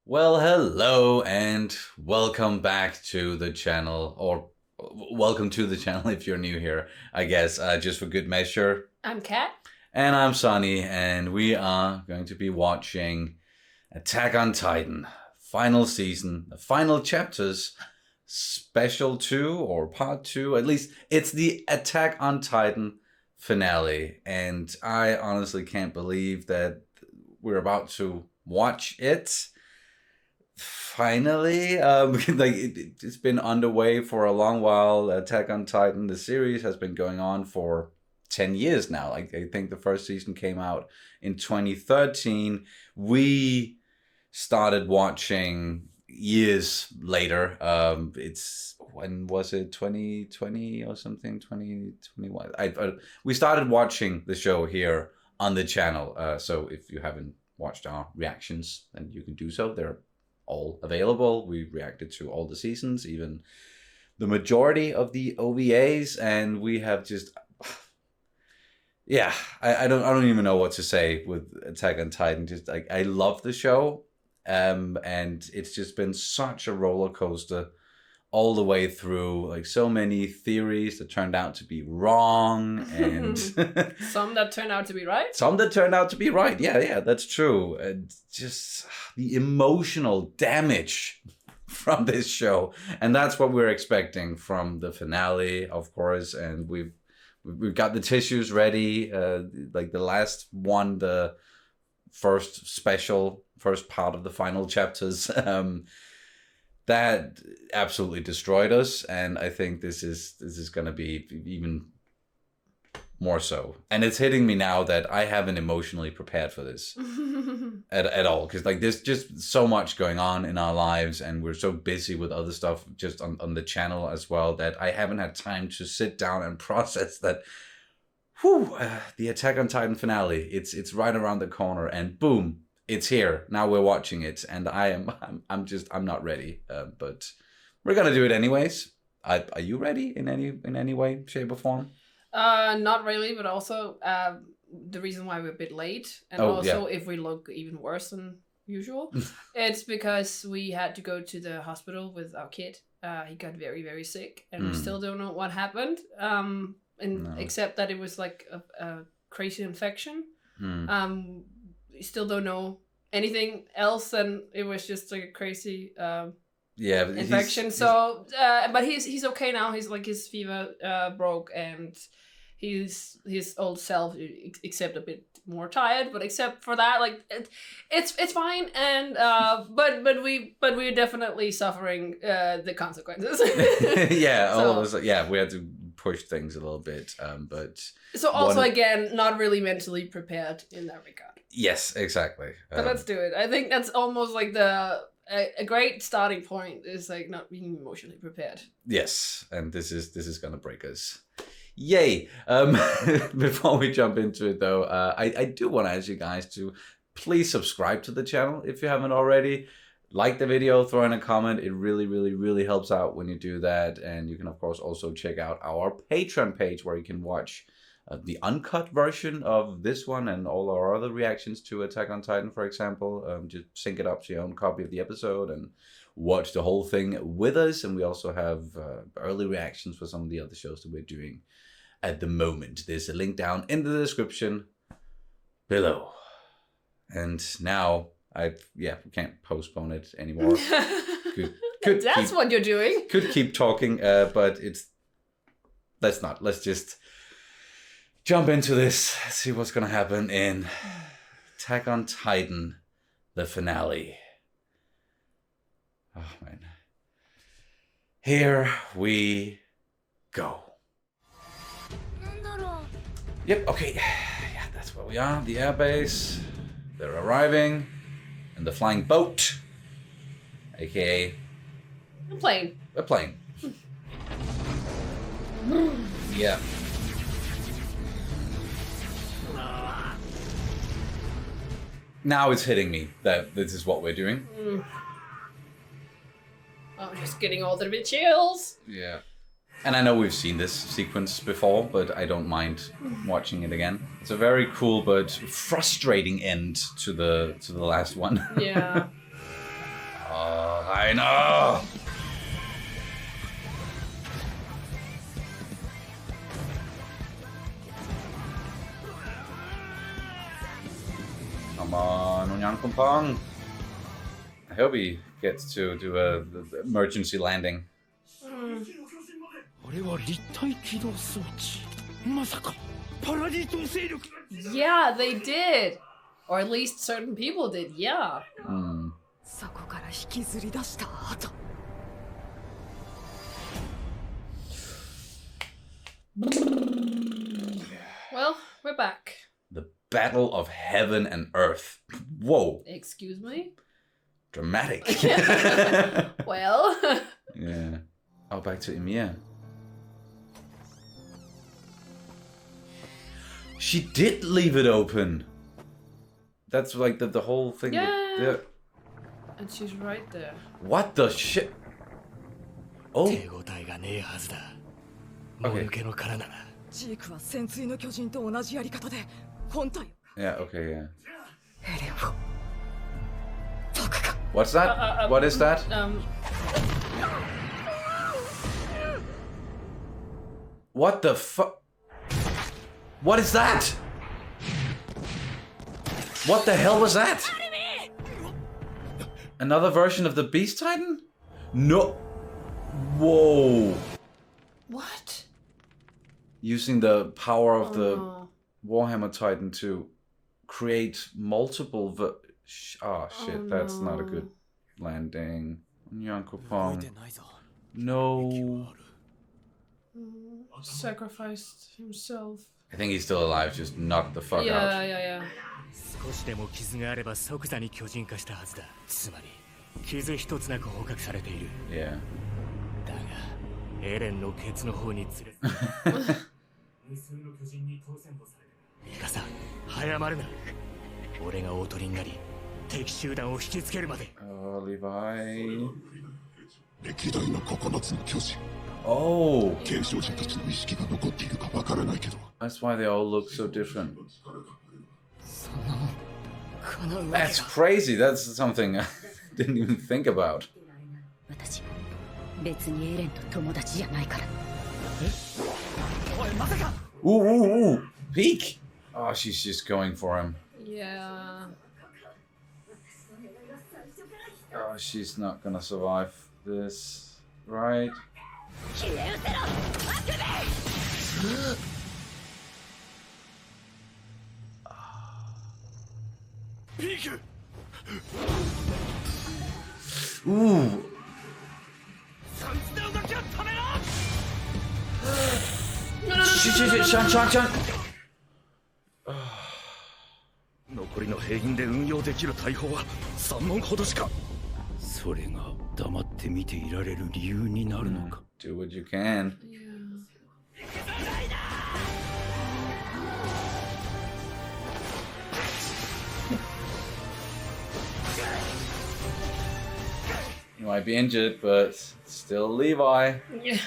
Well, hello and welcome back to the channel, or welcome to the channel if you're new here, I guess, just for good measure. I'm Kat. And I'm Sonny, and we are going to be watching Attack on Titan, final season, the final chapters, special 2 or part 2, at least it's the Attack on Titan finale. And I honestly can't believe that we're about to watch it. Finally, it's been underway for a long while. Attack on Titan, the series, has been going on for 10 years now. I think the first season came out in 2013. We started watching years later. When was it? 2020 or something? 2021. We started watching the show here on the channel. So if you haven't watched our reactions, then you can do so. They're all available. We reacted to all the seasons, even the majority of the OVAs, and we have just I don't even know what to say with Attack on Titan. Just like, I love the show, and it's just been such a roller coaster all the way through. Like, so many theories that turned out to be wrong, and some that turned out to be right. Some that turned out to be right. Yeah, that's true. And just the emotional damage from this show, and that's what we're expecting from the finale, of course. And we've got the tissues ready. Like the last one, the first part of the final chapters. That absolutely destroyed us, and I think this is going to be even more so. And it's hitting me now that I haven't emotionally prepared for this at all, because like there's just so much going on in our lives, and we're so busy with other stuff just on the channel as well, that I haven't had time to sit down and process that. The Attack on Titan finale, it's right around the corner, and boom, it's here. Now we're watching it, and I'm not ready. But we're gonna do it anyways. Are you ready in any way, shape, or form? Not really, but also the reason why we're a bit late, and if we look even worse than usual, it's because we had to go to the hospital with our kid. He got very, very sick, and we still don't know what happened. Except that it was like a crazy infection. We still don't know anything else, and it was just like a crazy infection. But he's okay now. He's like, his fever broke, and he's his old self, except a bit more tired. But except for that, like it's fine. And but we're definitely suffering the consequences. All of us. Yeah, we had to push things a little bit. But so also again, not really mentally prepared in that regard. Yes, exactly. But let's do it. I think that's almost like a great starting point, is like not being emotionally prepared. Yes, and this is gonna break us. Yay! Before we jump into it, though, I do want to ask you guys to please subscribe to the channel if you haven't already. Like the video, throw in a comment. It really, really, really helps out when you do that. And you can, of course, also check out our Patreon page, where you can watch the uncut version of this one and all our other reactions to Attack on Titan, for example. Just sync it up to your own copy of the episode and watch the whole thing with us. And we also have early reactions for some of the other shows that we're doing at the moment. There's a link down in the description below. And now we can't postpone it anymore. That's what you're doing. Could keep talking, but let's just jump into this, see what's gonna happen in Attack on Titan, the finale. Oh man. Here we go. Yep, okay. Yeah, that's where we are. The airbase. They're arriving. And the flying boat. AKA a plane. A plane. Yeah. Now it's hitting me that this is what we're doing. I'm just getting all the bit chills. Yeah. And I know we've seen this sequence before, but I don't mind watching it again. It's a very cool but frustrating end to the last one. Yeah. fine. Oh. Come on, Unyankumpong. I hope he gets to do a the emergency landing. Yeah, they did. Or at least certain people did, yeah. Well, we're back. The Battle of Heaven and Earth. Whoa. Excuse me? Dramatic. Well. Yeah. Oh, back to Ymir. She did leave it open. That's like the whole thing. Yeah. And she's right there. What the shit? Oh. Okay. Yeah, okay, yeah. What's that? What is that? What the fuck? What is that? What the hell was that? Another version of the Beast Titan? No. Whoa. What? Using the power of the Warhammer Titan to create multiple oh shit, that's not a good landing. Nyankopong. No. Sacrificed himself. I think he's still alive, just knocked the fuck out. Yeah. Yeah. Oh, Levi. Oh! That's why they all look so different. That's crazy. That's something I didn't even think about. Ooh. Peek! Oh, she's just going for him. Yeah. Oh, she's not gonna survive this, right? Ooh. Shit, Shan. 残りの兵員で運用できる大砲は3門ほどしか。それが黙って見ていられる理由になるのか。Do what you can. You might be injured, but still Levi. Yeah.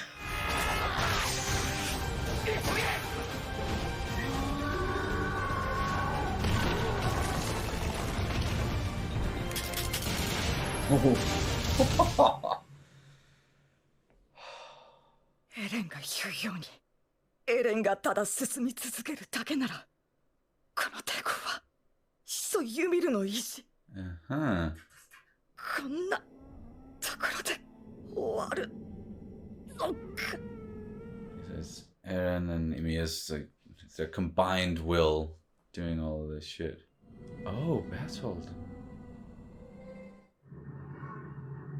Says Eren and Ymir's their combined will doing all of this shit. Oh, Berthold.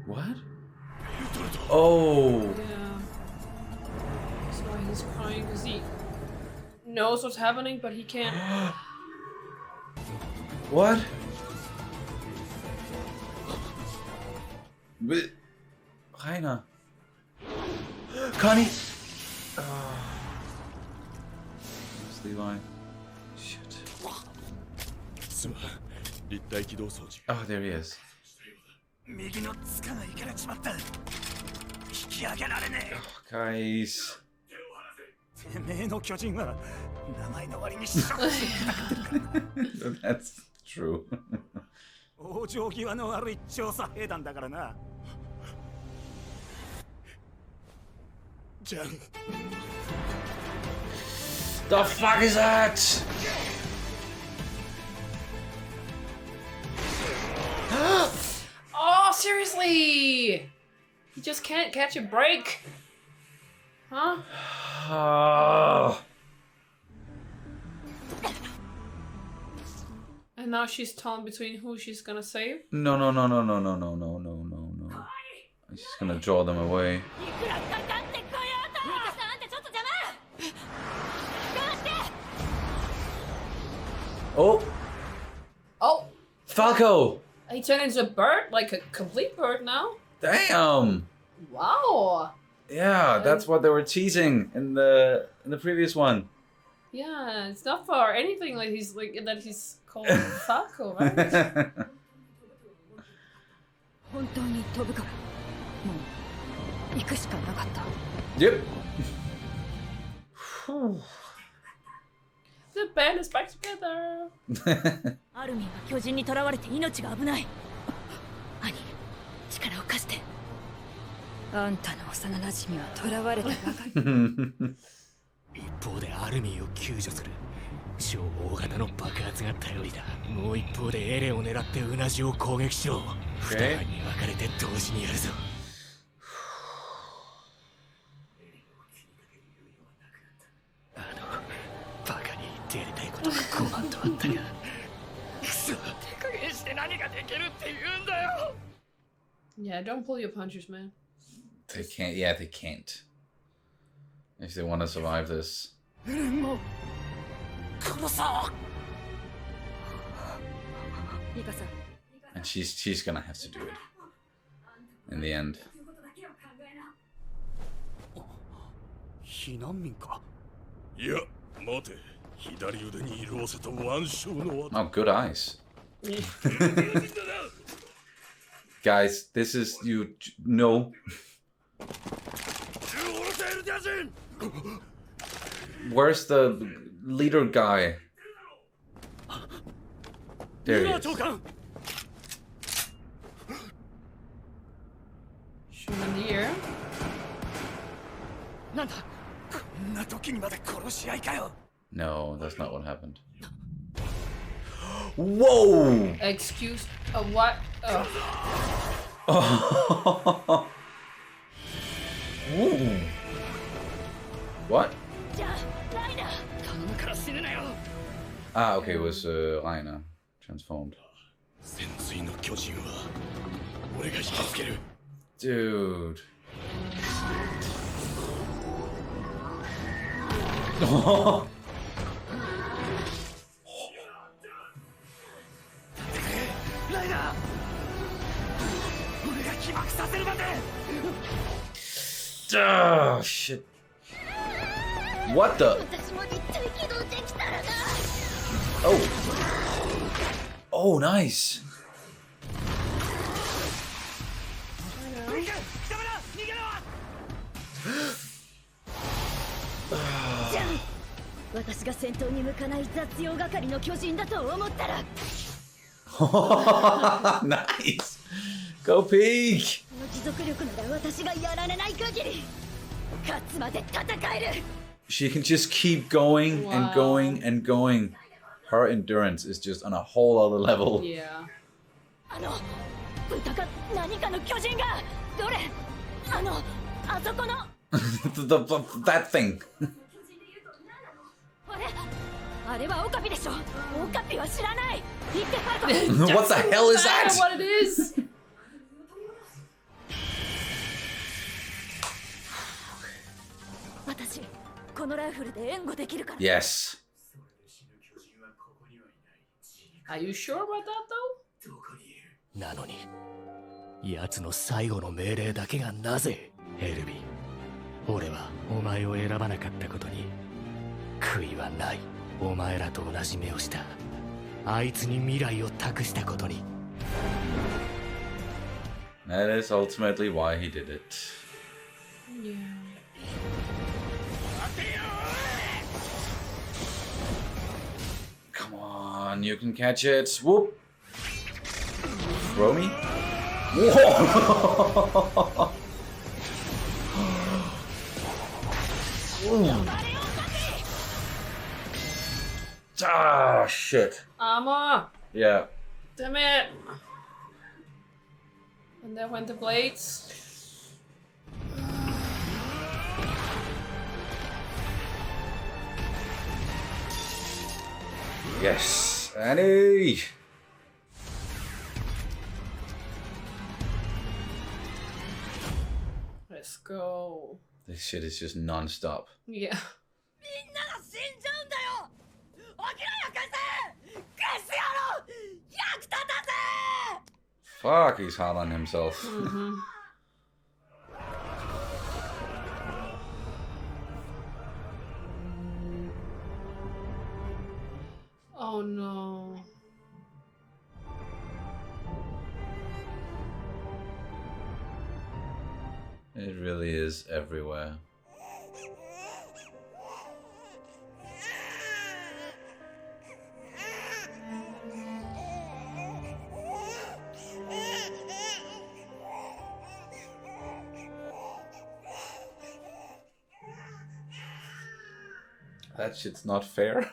What? Oh. Yeah. That's why he's crying, because he knows what's happening, but he can't. What? But Rainer. Connie. It's Levi. Shit. Oh, there he is. Oh, guys. That's true. The fuck is that? Oh, seriously! You just can't catch a break. Huh? And now she's torn between who she's gonna save. No. She's gonna draw them away. Oh! Oh! Falco! He turned into a bird, like a complete bird now. Damn! Wow! Yeah, that's what they were teasing in the previous one. Yeah, it's not for anything like he's called Falco, right? Yep. The band is back together. Yeah, don't pull your punches, man. They can't. Yeah, they can't. If they want to survive this. And she's gonna have to do it in the end. Oh, good eyes. Guys, this is, you know. Where's the leader guy? There he is. Shoot him in the ear. No, that's not what happened. Whoa! Excuse what? Oh. Ooh. What? Ah, okay, it was Rainer transformed. Dude. Oh, shit. What the? Oh. Oh, nice. Nice. Go peek. She can just keep going and going and going. Her endurance is just on a whole other level. Yeah. That thing. What the hell is that? What it is? Yes. Are you sure about that though? なのに、奴の最後の命令だけがなぜ、エルヴィン。俺はお前を選ばなかったことに悔いはない。お前らと同じ目をした。あいつに未来を託したことに。That is ultimately why he did it. Yeah. Come on, you can catch it. Whoop. Throw me. Whoa. Ooh. Ah, shit. Armor! Yeah. Damn it! And there went the blades. Yes, Annie! Let's go. This shit is just non-stop. Yeah. Fuck, he's hard on himself. Mm-hmm. Oh no. It really is everywhere. That shit's not fair.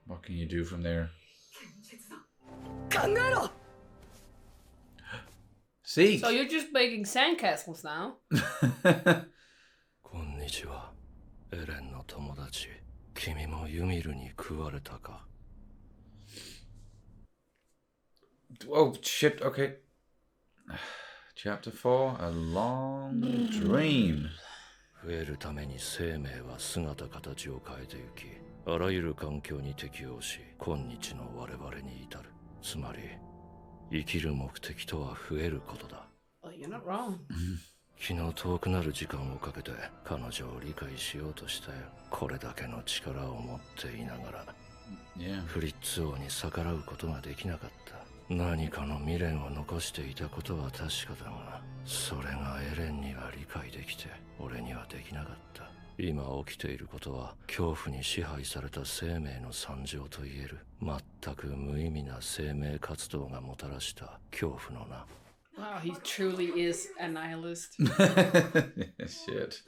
What can you do from there? See? So you're just making sandcastles now? こんにちは、エレンの友達。君もユミルに食われたか。Oh shit, okay. Chapter 4, A Long Dream. 増えるために生命は姿形を変えてゆき、あらゆる環境に適応し、今日の我々に至る。つまり、生きる目的とは増えることだ。Oh, you're not wrong. 昨日遠くなる時間をかけて彼女を理解しようとしたよ。これだけの力を持っていながら、フリッツ王に逆らうことができなかった。何かの未練を残していたことは確かだが、それがエレンには理解できて、俺にはできなかった。今起きていることは恐怖に支配された生命の惨状と言える。全く無意味な生命活動がもたらした恐怖のな。Wow, he truly is a nihilist. Shit.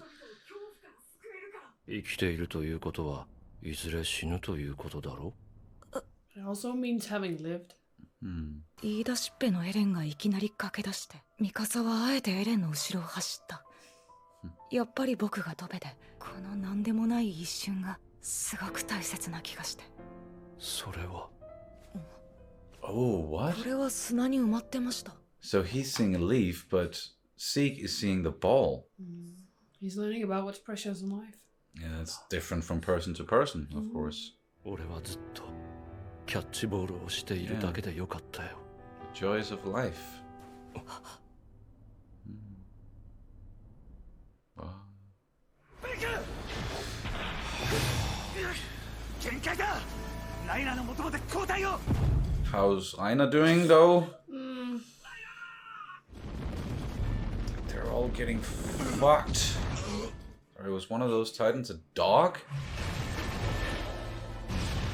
生きているということはいずれ死ぬということだろう。 It also means having lived. 言い出しっぺのエレンがいきなり駆け出して、ミカサはあえてエレンの後ろを走った。やっぱり僕がドベで、この何でもない一瞬がすごく大切な気がして。それは。Oh, what? これは砂に埋まってました。So he's seeing a leaf, but Seek is seeing the ball. He's learning about what's precious in life. Yeah, it's different from person to person, of course. 俺はずっとキャッチボールをしているだけでよかったよ。The joys of life. How's Aina doing, though? They're all getting fucked. Or was one of those titans a dog?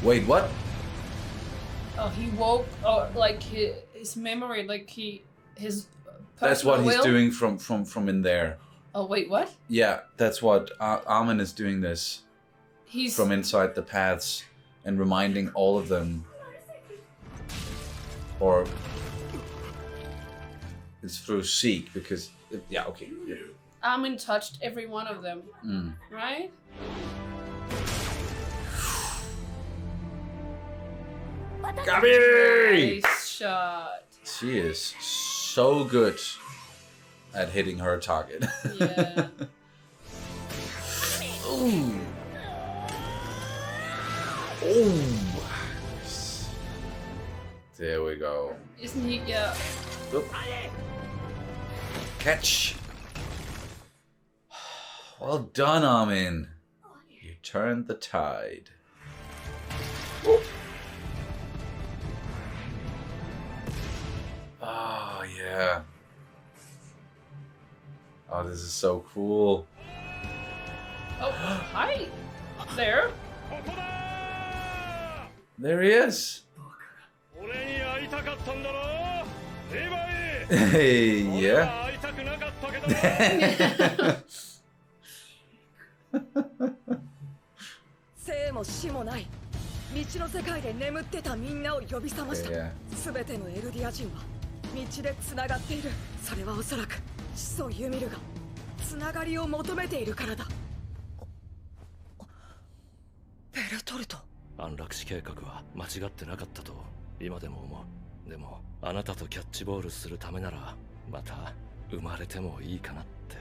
Wait, what? Oh, he woke. Oh, like his memory, like his. That's what he's will? doing from in there. Oh wait, what? Yeah, that's what Armin is doing. This. He's from inside the paths and reminding all of them. Or it's through Seek because yeah, okay. Yeah. Armin touched every one of them, right? Gabi! Nice shot. She is so good at hitting her target. Yeah. Ooh. Oh. There we go. Isn't he? Yeah. Oop. Catch. Well done, Armin. You turned the tide. Oh. Oh, yeah. Oh, this is so cool. Oh, hi there. There he is. Hey, yeah. 生も死もない道の世界で眠ってたみんなを呼び覚ました。 Yeah. すべてのエルディア人は道でつながっている。それはおそらく始祖ユミルがつながりを求めているからだ。ベルトルト。安楽死計画は間違ってなかったと今でも思う。でもあなたとキャッチボールするためならまた生まれてもいいかなって。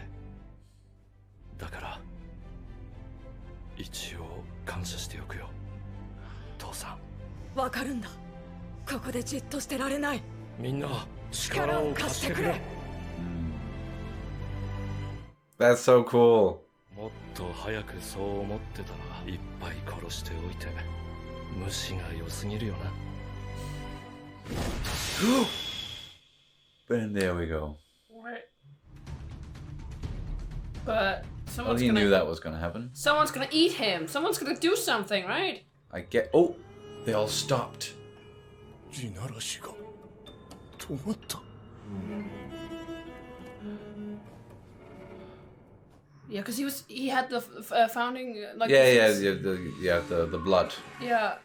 だから一応感謝しておくよ父さん。わかるんだ。ここでじっとしてられない。みんな力を貸してくれ。 That's so cool. もっと早くそう思ってたらいっぱい殺しておいて無視が良すぎるよな。And there we go. What? But Well, someone's he gonna. knew that was gonna happen. Someone's gonna eat him. Someone's gonna do something, right? I get. Oh, they all stopped. 地ならしが止まった。 Yeah, because he had the founding like. Yeah, the yeah, the blood. Yeah.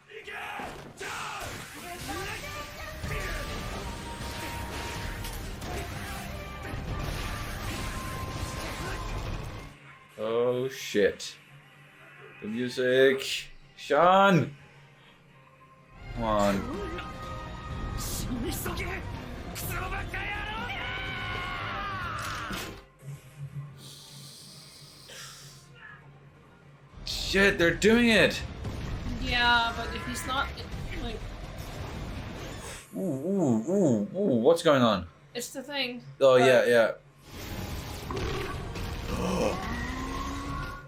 Oh shit. The music. Sean! Come on. Shit, they're doing it! Yeah, but if he's not, like, Ooh, what's going on? it's the thing. Oh, but- yeah.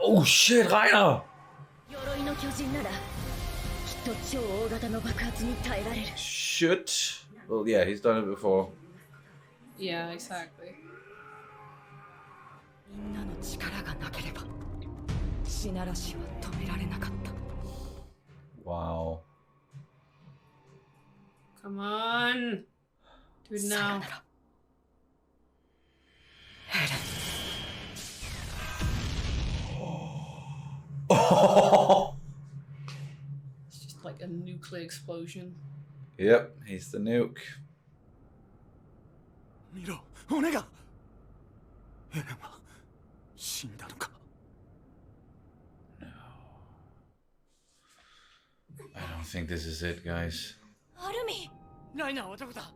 Oh shit, Rainer! 鎧の巨人ならきっと超大型の爆発に耐えられる。 Shoot. Well, yeah, he's done it before. Yeah, exactly. みんなの力がなければシナラシは止められなかった。 Wow. Come on, do it さよ now. なら。エレン。 It's just like a nuclear explosion. Yep, he's the nuke. 見ろ、骨が。エレンは死んだのか。 I don't think this is it, guys. アルミ。ライナーはどこだ。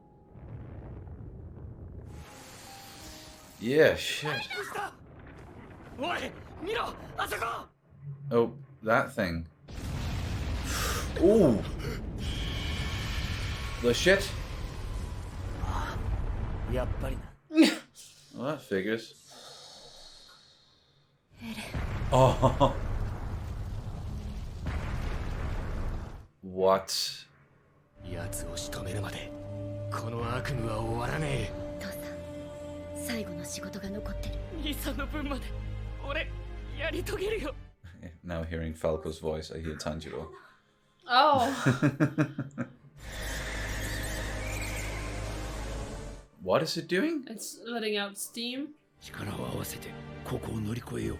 Yeah, shit. おい、見ろ、あそこ。 Oh, that thing. Ooh. The shit? やっぱりな。 Well, that figures. エレン。 Oh. What? 奴を仕留めるまでこの悪夢は終わらね父さん、最後の仕事が残ってる。え。兄さんの分まで俺やり遂げるよ。 Now hearing Falco's voice, I hear Tanjiro. Oh, What is it doing? it's letting out steam. 力を合わせてここを乗り越えよう。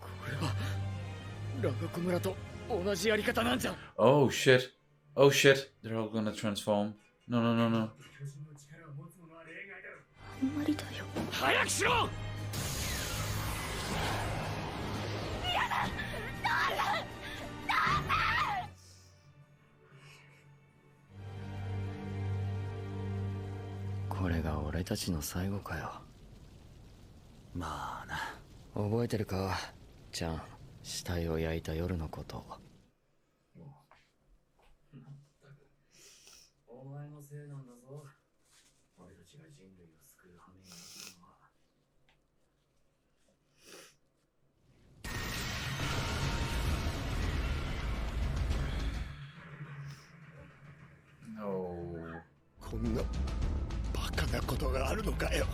これはラガコ村と同じやり方なんじゃ。 Oh shit. Oh shit. They're all gonna transform. No, no, no, no. あんまりだよ。早くしろ。これが俺たちの最後かよ。まあな。覚えてるか、ちゃん。死体を焼いた夜のこと。お前のせいなんだぞ。俺たちが人類を救う羽目になったのは。こんなバカなことがあるのかよ。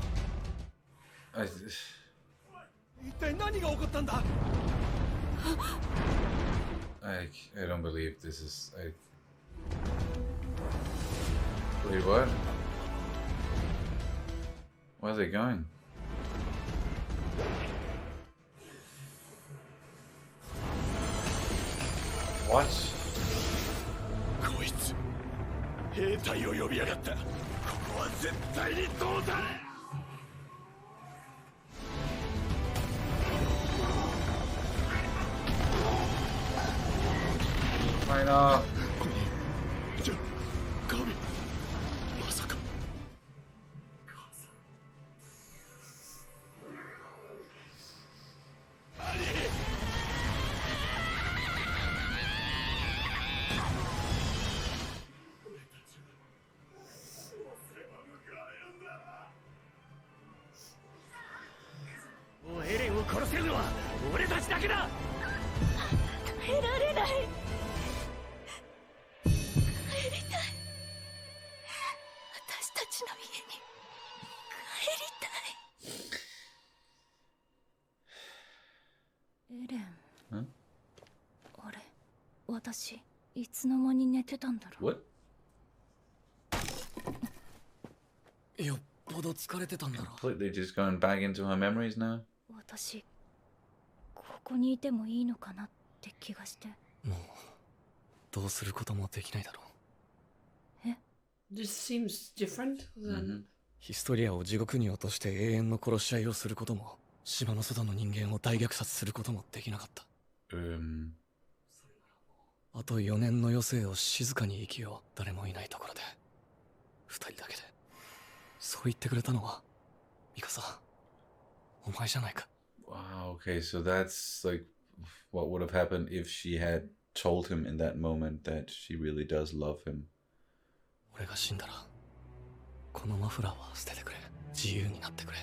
一体何が起こったんだ。I don't believe this is. Wait, what? Where are they going? What? こいつ兵隊を呼びやがった。ここは絶対にどうだ。I know. じゃ、神、まさか。もうエレンを殺せるのは俺たちだけだ。耐えられない。帰りたい。私たちの家に帰りたい。エレン。ん？私いつの間に寝てたんだろう。 What? よっぽど疲れてたんだろ。 Completely just going back into her memories now? 私ここにいてもいいのかなって気がして。もうどうすることもできないだろう。This seems different than... ヒストリアを地獄に落として永遠の殺し合いをすることも、島の外の人間を大虐殺することもできなかった。あと4年の余生を静かに生きよう。誰もいないところで2人だけで。そう言ってくれたのはミカサ、お前じゃないか。 Wow, okay, so that's like what would have happened if she had told him in that moment that she really does love him. 俺が死んだらこのマフラーは捨ててくれ。自由になってくれ。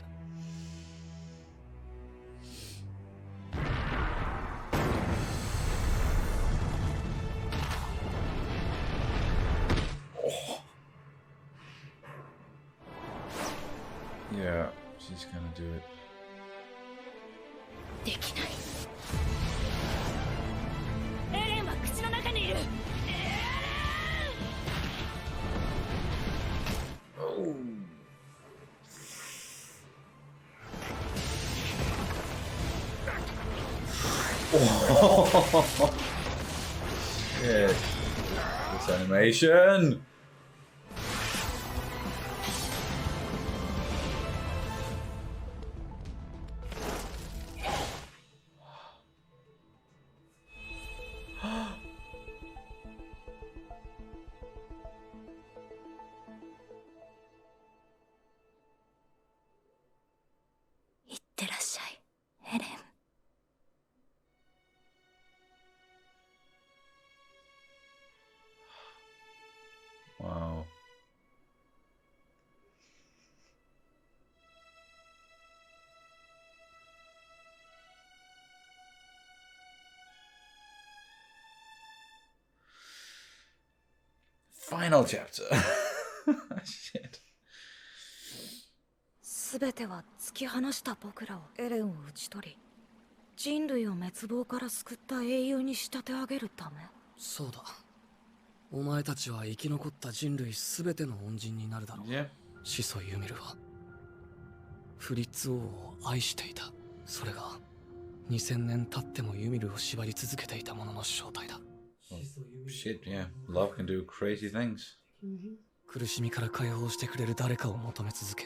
Yeah, she's gonna do it. できない。エレンは口の中にいる。Oh. Yeah, this animation. Wow. Final chapter. Shit. すべては突き放した僕らをエレンを討ち取り、人類を滅亡から救った英雄に仕立て上げるため。そうだ。お前たちは生き残った人類すべての恩人になるだろう。Yeah. 始祖ユミルはフリッツ王を愛していた。それが2000年経ってもユミルを縛り続けていたものの正体だ。Shit, yeah. Love can do crazy things. 苦しみから解放してくれる誰かを求め続け、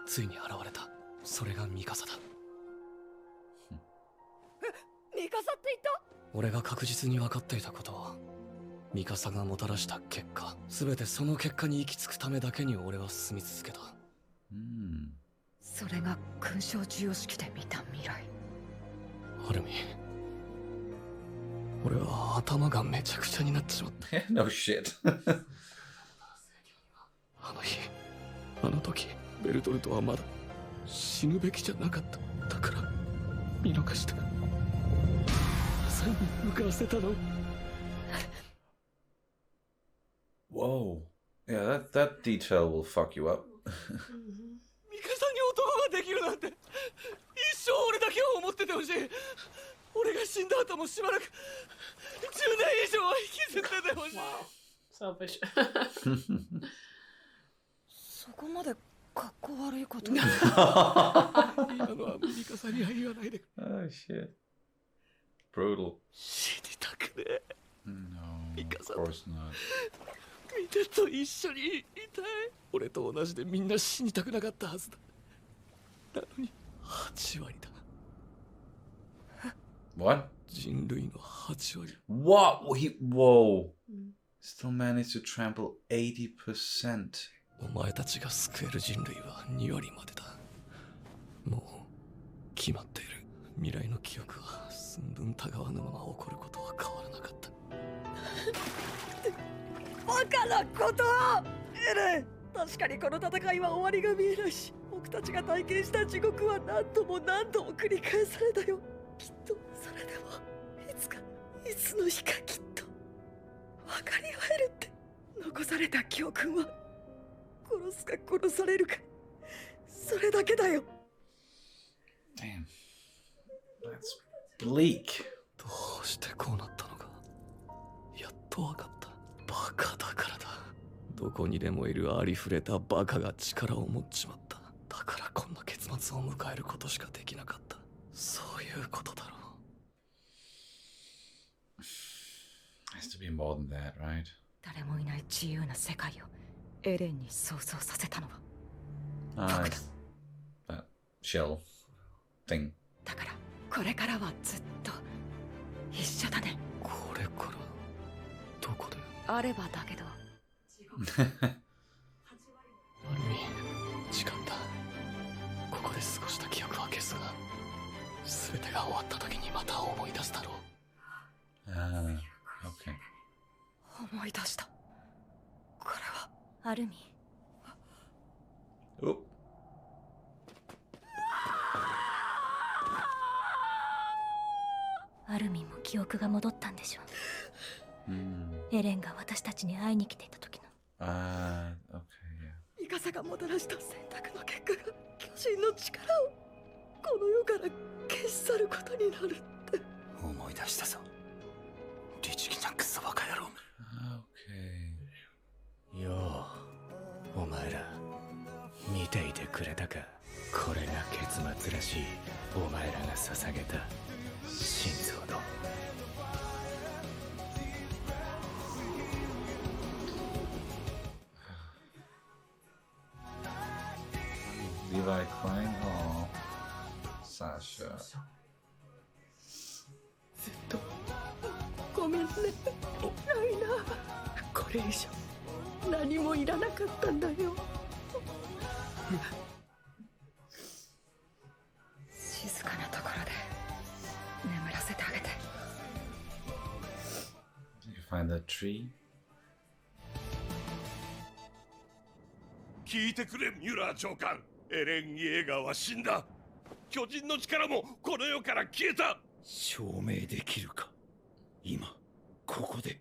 ついに現れた。それがミカサだ。ミカサって言った？俺が確実に分かっていたことは、ミカサがもたらした結果、すべてその結果に行き着くためだけに俺は進み続けた。それが勲章授与式で見た未来。アルミ、俺は頭がめちゃくちゃになってしまった。No shit. あの日、あの時、ベルトルトはまだ死ぬべきじゃなかった。だから見逃した。朝に向かわせたの。Whoa. Yeah, that detail will fuck you up. ミカサに男ができるなんて一生俺だけを思っててほしい。俺が死んだ後もしばらく10年以上は引きずっててほしい。 Wow. Selfish. そこまでかっこ悪いこと。今のはミカサには言わないで。 Oh shit. Brutal. 死にたくねえ。 No, of course not. 見てと一緒にいたい。俺と同じでみんな死にたくなかったはずだ。なのに8割だ。 What? 人類の8割。 What? Whoa. Still managed to trample 80%. お前たちが救える人類は2割までだ。もう決まっている。未来の記憶は寸分たがわぬまま起こることは変わらなかった。バカなことをエレン、確かにこの戦いは終わりが見えないし、僕たちが体験した地獄は何度も何度も繰り返されたよ。きっとそれでもいつかいつの日かきっと分かり合えるって。残された教訓は殺すか殺されるか、それだけだよ。 Damn. That's bleak. どうしてこうなったのかやっと分かった。バカだからだ。どこにでもいるありふれたバカが力を持っちまった。だからこんな結末を迎えることしかできなかった。そういうことだろう。 Has to be more than that, right? 誰もいない自由な世界をエレンに想像させたのは It's that shell thing. だからこれからはずっと一緒だね。これからどこで。あればだけどアルミ、時間だ。ここで過ごした記憶は消すが、全てが終わった時にまた思い出すだろう。Okay. 思い出した。これはアルミ。 Oh. アルミンも記憶が戻ったんでしょう。エレンが私たちに会いに来ていた時の。Okay, yeah. ミカサがもたらした選択の結果が巨人の力をこの世から消し去ることになるって。思い出したぞ。律儀なクソバカ野郎。 Okay. よう、お前ら見ていてくれたか。これが結末らしい。お前らが捧げた心臓の。 Levi crying. Oh, Sasha. ずっとごめんねライナー。これ以上何もいらなかったんだよ。静かなところで眠らせてあげて。 You find that tree? 聞いてくれミュラー長官。エレン・イェーガーは死んだ。巨人の力もこの世から消えた。証明できるか今ここで。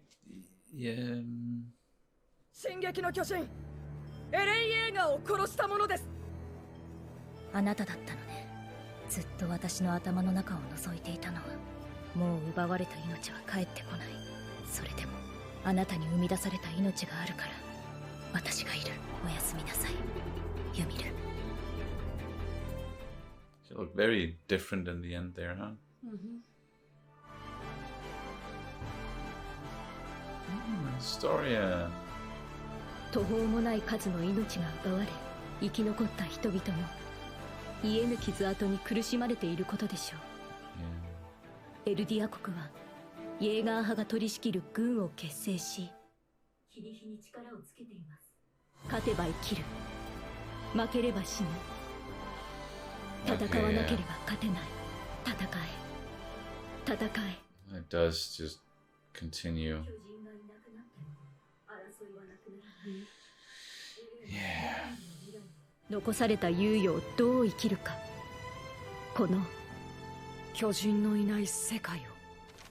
Yeah. 進撃の巨人エレン・イェーガーを殺したものです。あなただったのね。ずっと私の頭の中を覗いていたのは、もう奪われた命は帰ってこない。それでもあなたに生み出された命があるから私がいる。おやすみなさいユミル。 She looked very different in the end there, huh? Storia. 途方もない数の命が奪われ、生き残った人々も癒えぬ傷跡に苦しまれていることでしょう。エルディア国はイェーガー派が取り仕切る軍を結成し、日に日に力をつけています。勝てば生きる、負ければ死ぬ。戦わなければ勝てない。戦え、戦え。 It does just continue. Yeah. 残された猶予をどう生きるか。この巨人のいない世界を。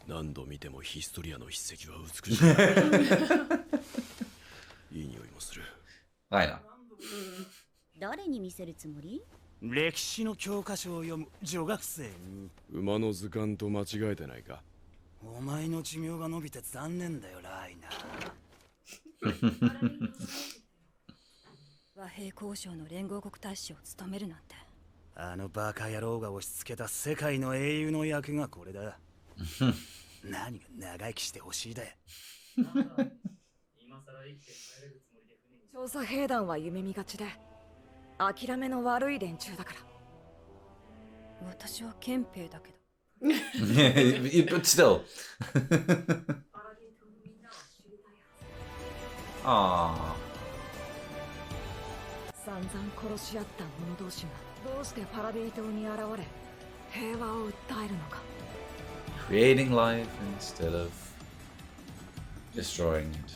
何度見てもヒストリアの筆跡は美しい。いい匂いもする。I know. 誰に見せるつもり？歴史の教科書を読む女学生に。馬の図鑑と間違えてないか？お前の寿命が伸びて残念だよ、ライナー。和平交渉の連合国大使を務めるなんて。あのバカ野郎が押し付けた世界の英雄の役がこれだ。何が長生きしてほしいだよ。調査兵団は夢見がちで諦めの悪い連中だから。私は憲兵だけど。But still. Aww. 散々殺し合った者同士がどうしてパラディ島に現れ平和を訴えるのか。 Creating life instead of destroying it.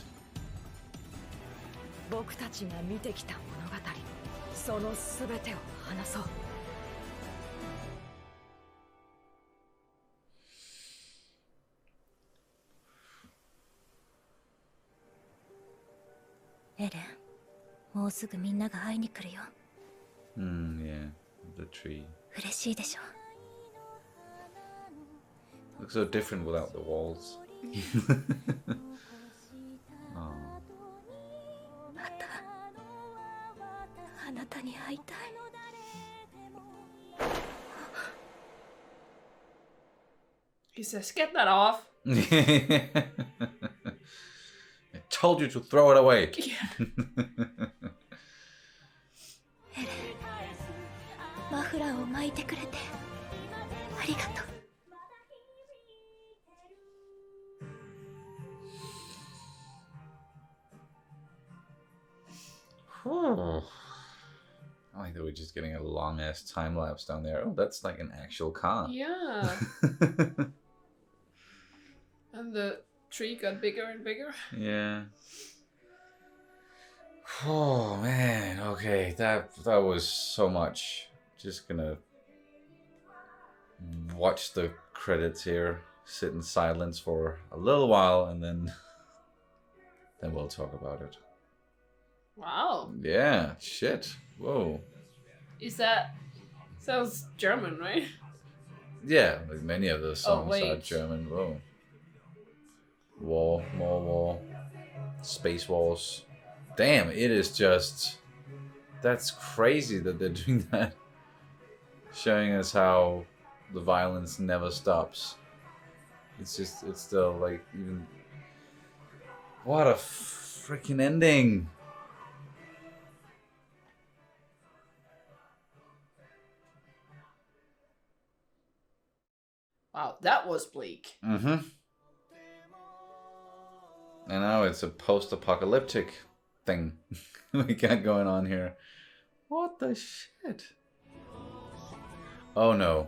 僕たちが見てきた物語、そのすべてを話そう。エレン、もうすぐみんなが会いに来るよ。Yeah, the tree. 嬉しいでしょ。 Looks so different without the walls. またあなたに会いたい。He says, "Get that off." I told you to throw it away. エレン、マフラーを巻いてくれてありがとう。I like that we're just getting a long ass time lapse down there. Oh, that's like an actual car. Yeah. And the tree got bigger and bigger. Yeah. Oh man, okay, that was so much. Just gonna watch the credits here, sit in silence for a little while, and then we'll talk about it. Wow. Yeah, shit. Whoa. Is that sounds German, right? Yeah, like many of the songs are wait. German. Whoa. War, more war, space wars. Damn, it is just... That's crazy that they're doing that. Showing us how the violence never stops. It's still like even... What a freaking ending! Wow, that was bleak. Mm-hmm. I know, it's a post-apocalyptic thing we got going on here. What the shit? Oh no.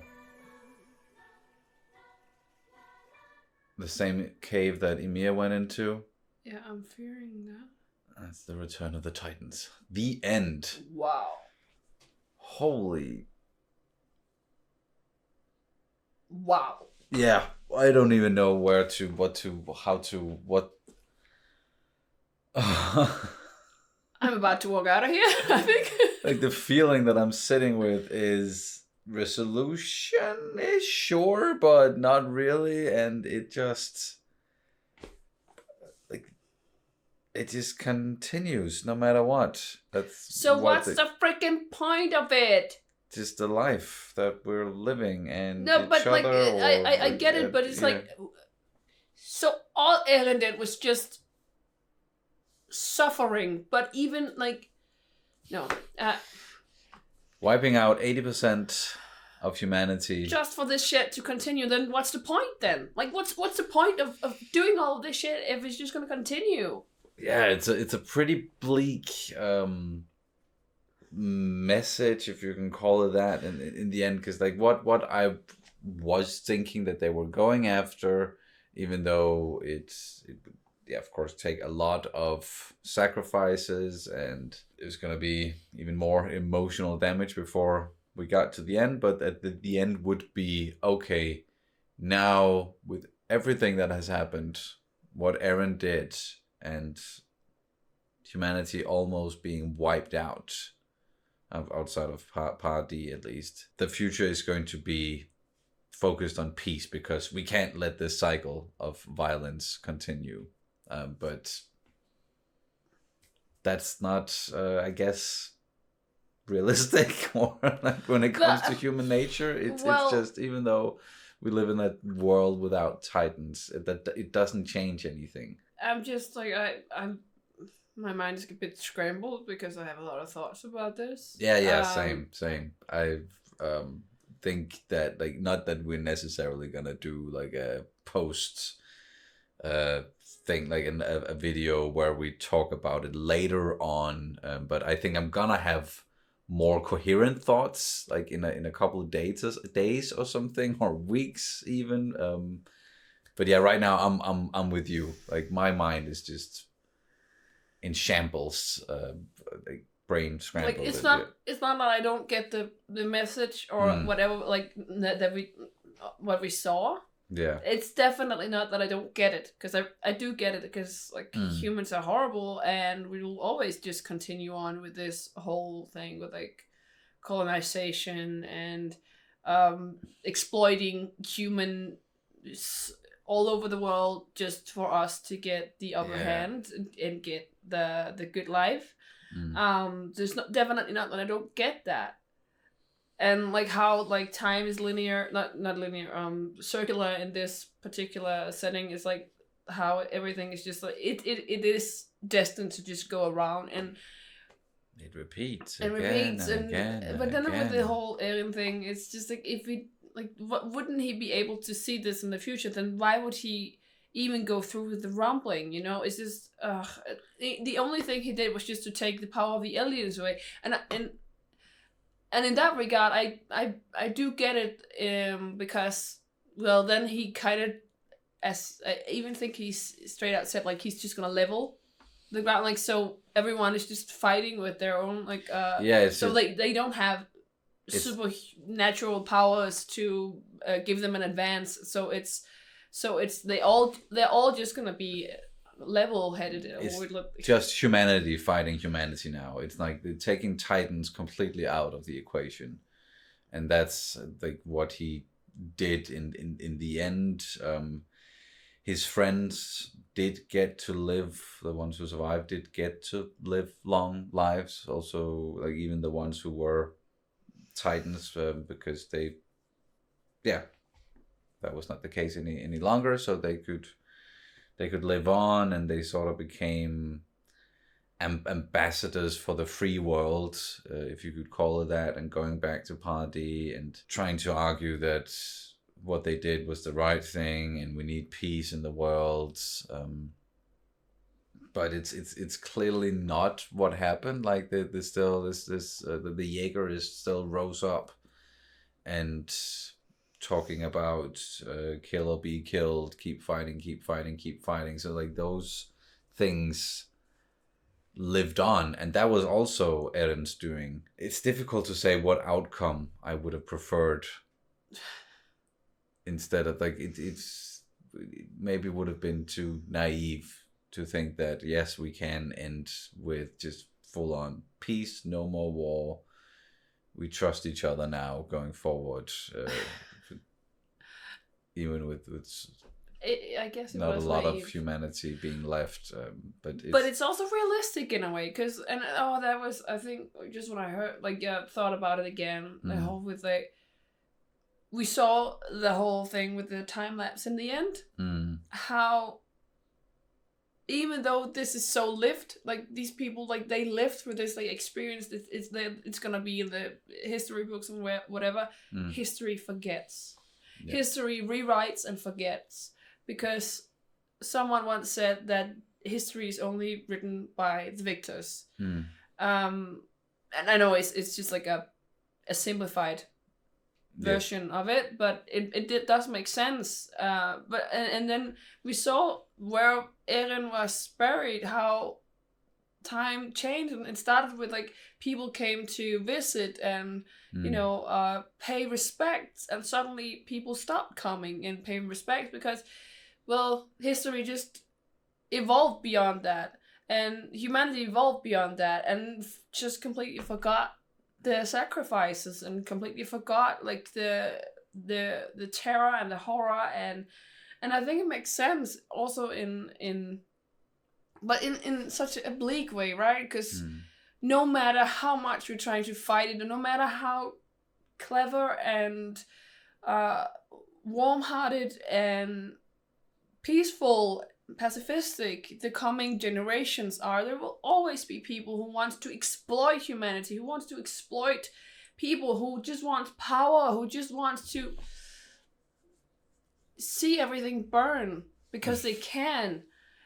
The same cave that Ymir went into? Yeah, I'm fearing that. That's the Return of the Titans. The end. Wow. Holy... Wow. Yeah, I don't even know what... I'm about to walk out of here, I think. Like, the feeling that I'm sitting with is resolution-ish, sure, but not really, and it just... Like, it just continues no matter what. That's so what's the freaking point of it? Just the life that we're living and No, each but like, other, I get it, but it's like... So all Eren did was just... suffering, but even like... No. Wiping out 80% of humanity. Just for this shit to continue, then what's the point then? Like, what's the point of doing all of this shit if it's just gonna continue? Yeah, it's a pretty bleak message, if you can call it that, in the end, because like what I was thinking that they were going after, even though it yeah, of course, take a lot of sacrifices, and it was going to be even more emotional damage before we got to the end. But at the end would be, okay, now with everything that has happened, what Eren did, and humanity almost being wiped out, outside of Part D at least. The future is going to be focused on peace because we can't let this cycle of violence continue. But that's not, I guess, realistic, or like when it comes to human nature. It's just, even though we live in that world without titans, it doesn't change anything. I'm just like I'm my mind is a bit scrambled because I have a lot of thoughts about this. Yeah, same. I think that, like, not that we're necessarily gonna do like a post thing, like a video where we talk about it later on, but I think I'm gonna have more coherent thoughts, like in a couple of days or something, or weeks even. But yeah, right now I'm with you. Like, my mind is just in shambles, like brain scrambled. Like, it's not that I don't get the message or whatever, like that what we saw. Yeah, it's definitely not that I don't get it, because I do get it, because like humans are horrible, and we will always just continue on with this whole thing with like colonization and exploiting humans all over the world just for us to get the upper hand and get the good life. There's definitely not that I don't get that. And like how like time is linear, not linear, circular in this particular setting, is like how everything is just like it is destined to just go around, and it repeats and again repeats and again. But then again. with the whole alien thing, it's just like, if we like, wouldn't he be able to see this in the future? Then why would he even go through with the rumbling? You know, it's just the only thing he did was just to take the power of the aliens away, and in that regard, I do get it, because, well, then he kind of, as I even think he's straight out said, like, he's just gonna level the ground, like, so everyone is just fighting with their own, like, so they don't have supernatural powers to give them an advance, so it's they're all just gonna be level-headed. It's just humanity fighting humanity now. It's like they're taking Titans completely out of the equation, and that's like what he did in the end. His friends did get to live, the ones who survived did get to live long lives, also, like, even the ones who were Titans, because that was not the case any longer, so they could live on, and they sort of became ambassadors for the free world, if you could call it that, and going back to Party and trying to argue that what they did was the right thing and we need peace in the world. But it's clearly not what happened. Like, there's still the Jaeger is still rose up and talking about kill or be killed, keep fighting. So like, those things lived on, and that was also Eren's doing. It's difficult to say what outcome I would have preferred instead of, like, it maybe would have been too naive to think that yes, we can end with just full on peace, no more war, we trust each other now going forward. Even with I guess it not was a lot naive. of humanity being left, but it's also realistic in a way, because that was, I think, just when I heard, like, thought about it again, the whole with, like, we saw the whole thing with the time lapse in the end, how even though this is so lived, like, these people, like, they lived through this, like, experience, it's gonna be in the history books and whatever, history forgets. Yeah. History rewrites and forgets, because someone once said that history is only written by the victors. And I know it's just like a simplified version of it, but it does make sense. But then we saw where Eren was buried, how time changed, and it started with, like, people came to visit and pay respects, and suddenly people stopped coming and paying respects because, well, history just evolved beyond that, And humanity evolved beyond that and just completely forgot the sacrifices and completely forgot like the terror and the horror, and I think it makes sense also in such a bleak way, right? Because no matter how much we're trying to fight it, and no matter how clever and warm-hearted and peaceful, pacifistic the coming generations are, there will always be people who want to exploit humanity, who want to exploit people, who just want power, who just want to see everything burn because they can.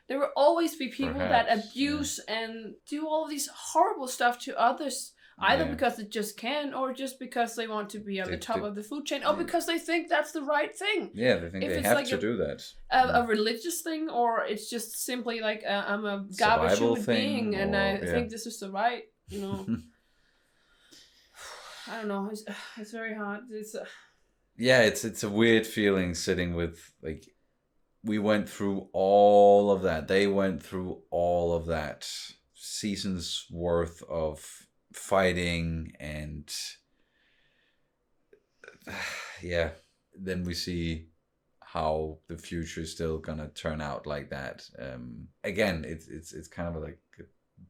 There will always be people that abuse and do all these horrible stuff to others, either because they just can, or just because they want to be on the top of the food chain, or because they think that's the right thing. Yeah, they think they have to do that. A religious thing, or it's just simply like I'm a garbage human being, and I think this is the right, you know. I don't know. It's very hard. It's a weird feeling sitting with, like, we went through all of that. They went through all of that. Seasons worth of fighting, and then we see how the future is still gonna turn out like that. Again, it's kind of like,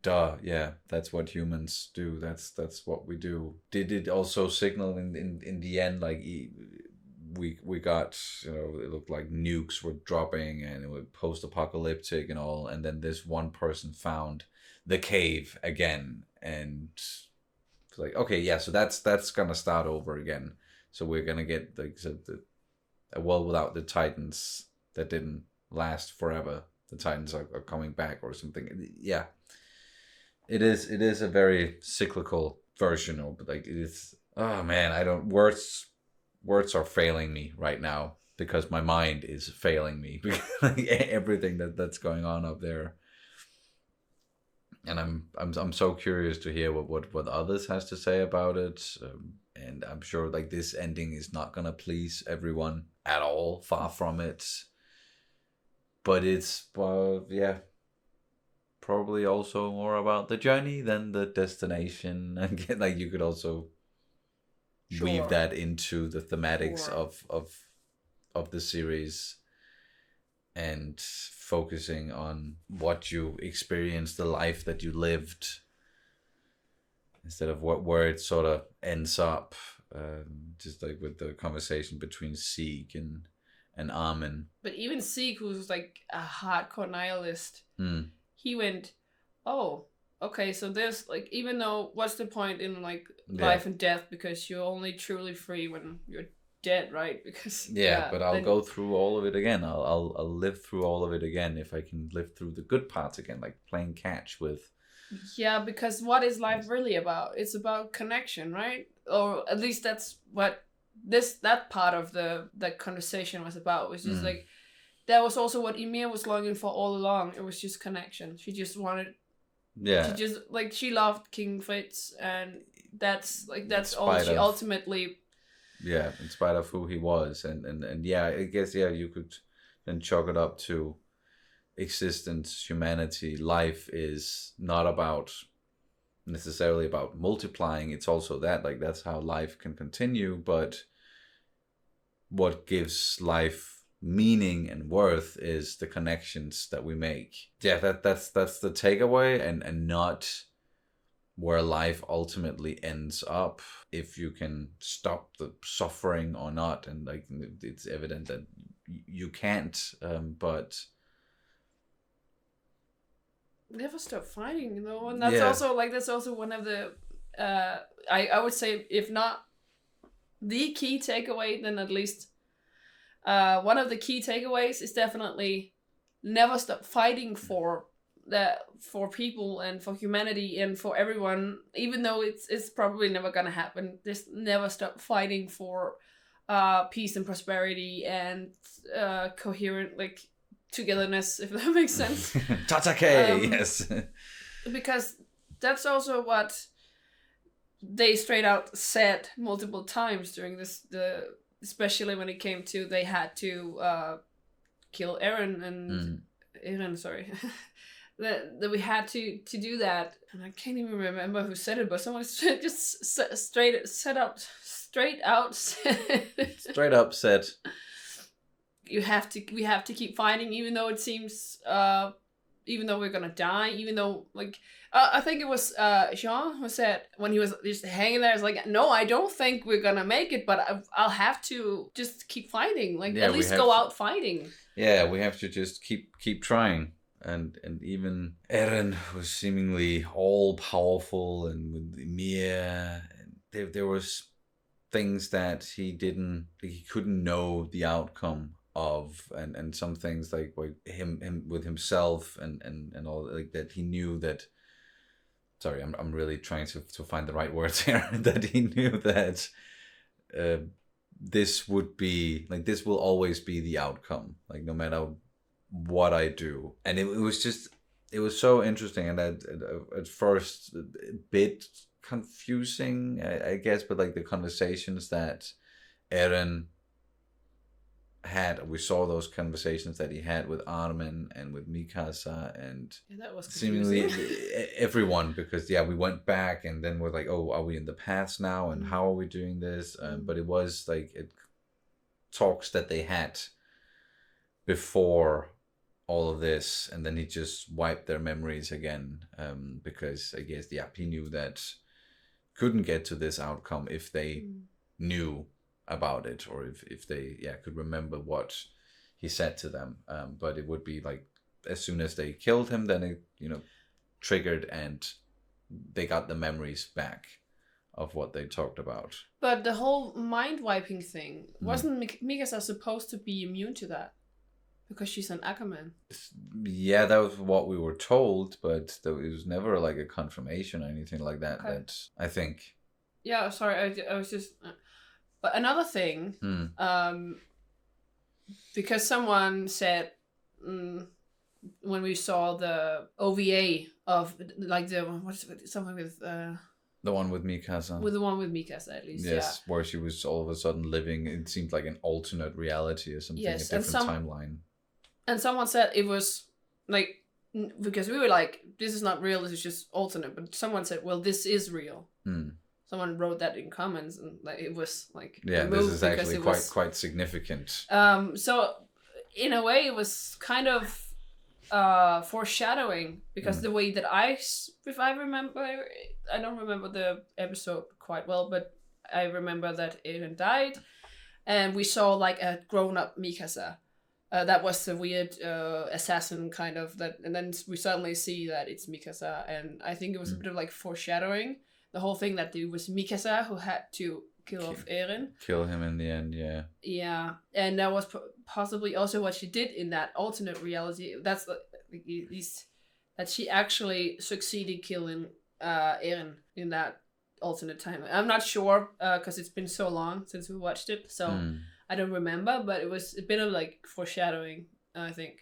duh, yeah, that's what humans do. That's what we do. Did it also signal in the end, like we got, you know, it looked like nukes were dropping and it was post-apocalyptic and all, and then this one person found the cave again, and it's like, okay, yeah, so that's gonna start over again. So we're gonna get like a world without the Titans that didn't last forever. The Titans are coming back or something. Yeah, it is a very cyclical version of, like, it is. Oh man, words are failing me right now because my mind is failing me. Everything that's going on up there. And I'm so curious to hear what others has to say about it, and I'm sure like this ending is not gonna please everyone at all, far from it. But it's probably also more about the journey than the destination. And like you could also weave that into the thematics of the series, and focusing on what you experienced, the life that you lived, instead of where it sort of ends up, just like with the conversation between Zeke and Armin. But even Zeke, who's like a hardcore nihilist, he went, oh, okay, so there's like, even though what's the point in like life and death, because you're only truly free when you're dead, right? Because but I'll go through all of it again. I'll live through all of it again if I can live through the good parts again, like playing catch with. Yeah, because what is life really about? It's about connection, right? Or at least that's what that part of the conversation was about. It was just like, that was also what Ymir was longing for all along. It was just connection. She just wanted. Yeah. She just like, she loved King Fritz, and that's all she ultimately. Yeah, in spite of who he was, and yeah, I guess you could then chalk it up to existence, humanity. Life is not about necessarily about multiplying. It's also that, like, that's how life can continue, but what gives life meaning and worth is the connections that we make. Yeah, that's the takeaway, and not where life ultimately ends up, if you can stop the suffering or not. And like, it's evident that you can't, but never stop fighting, you know. And that's also like, that's also one of the I would say, if not the key takeaway, then at least one of the key takeaways is definitely never stop fighting for people and for humanity and for everyone, even though it's probably never gonna happen. Just never stop fighting for peace and prosperity and coherent, like, togetherness, if that makes sense. Tatake, yes. Because that's also what they straight out said multiple times during this, especially when it came to, they had to kill Eren and Eren, sorry. that we had to do that. And I can't even remember who said it, but someone just straight out said we have to keep fighting, even though it seems even though we're gonna die, even though like I think it was Jean who said when he was just hanging there, it's like, no, I don't think we're gonna make it, but I'll have to just keep fighting, like at least go out fighting. Yeah, we have to just keep trying. And even Eren was seemingly all powerful, and with Ymir, there was things that he couldn't know the outcome of, and some things like him with himself and all, like that he knew that. Sorry, I'm really trying to find the right words here. That he knew that this would be like, this will always be the outcome, like no matter what I do. And it was so interesting, and at first a bit confusing, I guess, but like the conversations that Eren had, we saw those conversations that he had with Armin and with Mikasa and that was seemingly everyone, because we went back and then we're like, oh, are we in the past now, and how are we doing this? But it was like talks that they had before all of this, and then he just wiped their memories again, because I guess he knew that couldn't get to this outcome if they knew about it, or if they could remember what he said to them, but it would be like as soon as they killed him, then it triggered and they got the memories back of what they talked about. But the whole mind wiping thing, wasn't Mikasa supposed to be immune to that because she's an Ackerman? Yeah, that was what we were told, but it was never like a confirmation or anything like that. Okay. That I think. Yeah, sorry, I was just. But another thing, because someone said when we saw the OVA of like something with the one with Mikasa. With the one with Mikasa, at least. Yes, where she was all of a sudden living. It seemed like an alternate reality or something, yes, a different timeline. And someone said it was like, because we were like, this is not real. This is just alternate. But someone said, well, this is real. Someone wrote that in comments, and like it was like this is actually quite significant. So in a way, it was kind of foreshadowing, because the way that if I remember, I don't remember the episode quite well, but I remember that Eren died, and we saw like a grown-up Mikasa. That was the weird assassin kind of that, and then we suddenly see that it's Mikasa, and I think it was a bit of like foreshadowing. The whole thing that it was Mikasa who had to kill off Eren. Kill him in the end, yeah. Yeah, and that was possibly also what she did in that alternate reality. That's at least that she actually succeeded killing Eren in that alternate time. I'm not sure because it's been so long since we watched it, so I don't remember. But it was a bit of like foreshadowing, I think.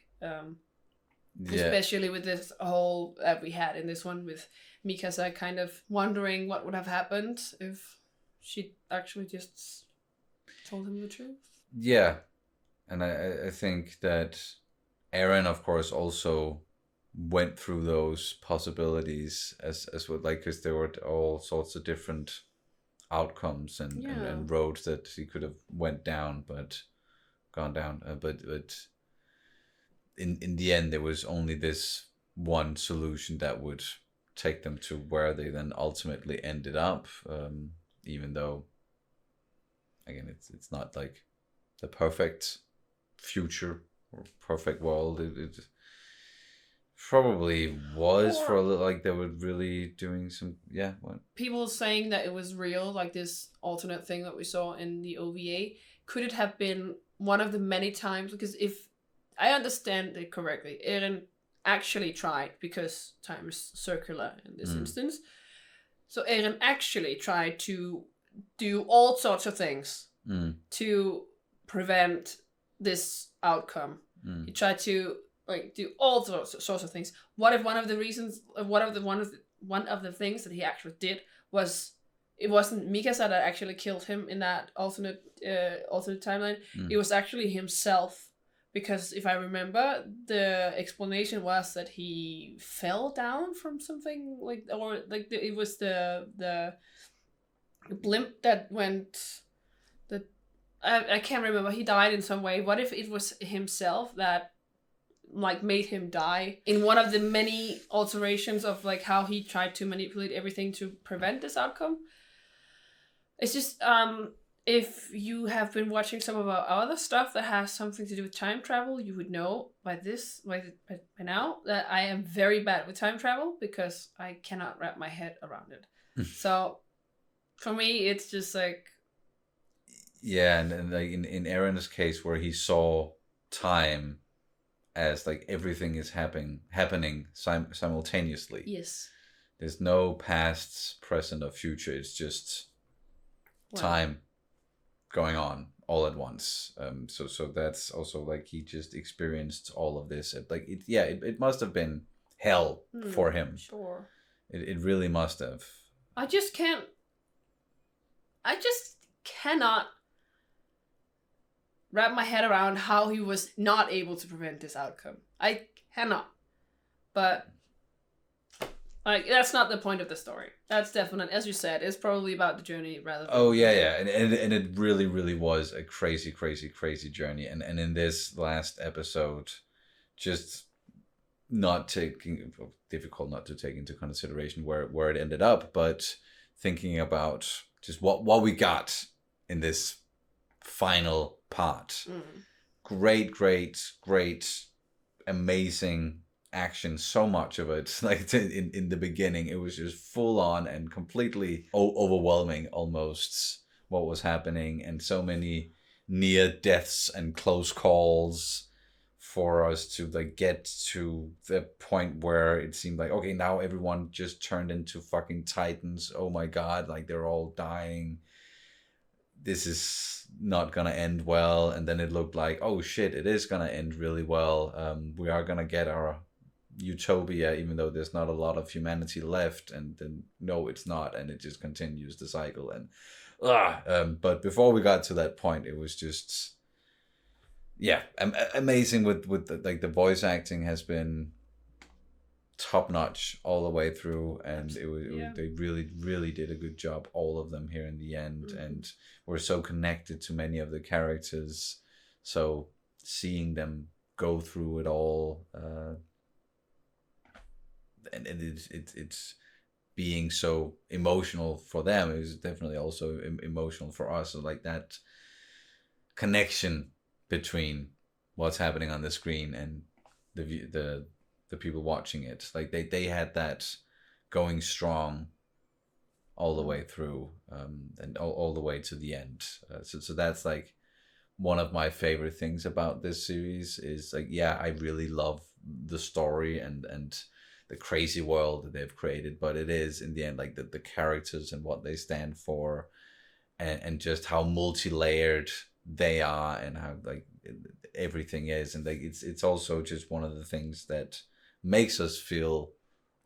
Especially with this whole that we had in this one with Mikasa kind of wondering what would have happened if she actually just told him the truth. Yeah, and I think that Eren, of course, also went through those possibilities as well, like, because there were all sorts of different outcomes and roads that he could have went down, but gone down, but in the end there was only this one solution that would take them to where they then ultimately ended up, even though again it's not like the perfect future or perfect world. It probably was for a little, like they were really doing some people saying that it was real, like this alternate thing that we saw in the OVA. Could it have been one of the many times, because if I understand it correctly, Eren actually tried, because time is circular in this instance. So Eren actually tried to do all sorts of things to prevent this outcome. He tried to like do all sorts of things. What if one of the things that he actually did was it wasn't Mikasa that actually killed him in that alternate timeline? It was actually himself Because if I remember, the explanation was that he fell down from something it was the blimp that went. I can't remember. He died in some way. What if it was himself that like made him die in one of the many alterations of like how he tried to manipulate everything to prevent this outcome? It's just if you have been watching some of our other stuff that has something to do with time travel, you would know by now that I am very bad with time travel because I cannot wrap my head around it. So for me, it's just like. Yeah, and like in Aaron's case where he saw time as like everything is happening simultaneously. Yes. There's no past, present, or future. It's just time going on all at once. So that's also like he just experienced all of this. It must have been hell for him. Sure. It really must have. I just cannot wrap my head around how he was not able to prevent this outcome. I cannot. But like that's not the point of the story. That's definitely, as you said, it's probably about the journey rather than. Oh yeah. And it really, really was a crazy, crazy, crazy journey. And in this last episode, just difficult not to take into consideration where it ended up, but thinking about just what we got in this final part. Great, amazing action. So much of it, like in the beginning, it was just full on and completely overwhelming almost what was happening, and so many near deaths and close calls for us to like get to the point where it seemed like, okay, now everyone just turned into fucking titans. Oh my god, like they're all dying. This is not gonna end well. And then it looked like, oh shit, it is gonna end really well. We are gonna get our utopia, even though there's not a lot of humanity left. And then no, it's not, and it just continues the cycle. And but before we got to that point, it was just amazing. With the voice acting has been top notch all the way through, and they really did a good job, all of them here in the end. And we're so connected to many of the characters, so seeing them go through it all, and it's being so emotional for them, it was definitely also emotional for us. So like that connection between what's happening on the screen and the people watching it, like they had that going strong all the way through, and all the way to the end. So that's like one of my favorite things about this series is like, I really love the story and the crazy world that they've created, but it is in the end like the characters and what they stand for, and just how multi-layered they are, and how like everything is. And like it's also just one of the things that makes us feel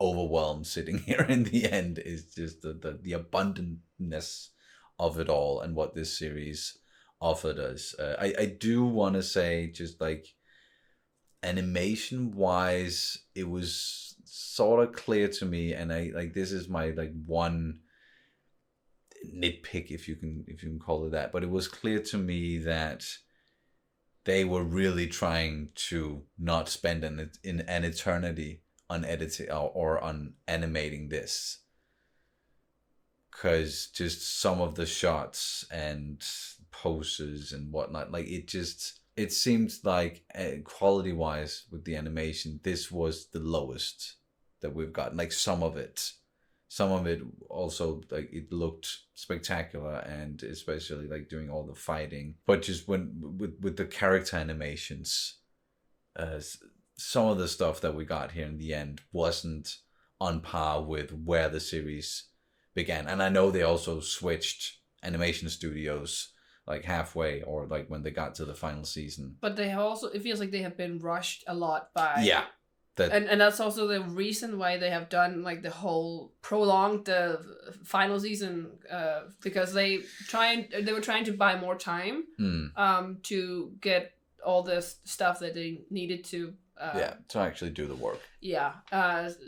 overwhelmed sitting here in the end, is just the abundantness of it all and what this series offered us. I do want to say, just like animation wise, it was sort of clear to me, and I like, this is my like one nitpick, if you can call it that, but it was clear to me that they were really trying to not spend an eternity on editing or on animating this, because just some of the shots and poses and whatnot, like it seemed like quality wise with the animation, this was the lowest that we've gotten. Like some of it also, like it looked spectacular, and especially like doing all the fighting, but just when with the character animations, some of the stuff that we got here in the end wasn't on par with where the series began. And I know they also switched animation studios like halfway, or like when they got to the final season, but they have also, it feels like they have been rushed a lot by and that's also the reason why they have done like the whole prolonged the final season, because they were trying to buy more time to get all the stuff that they needed to. To actually do the work. Yeah.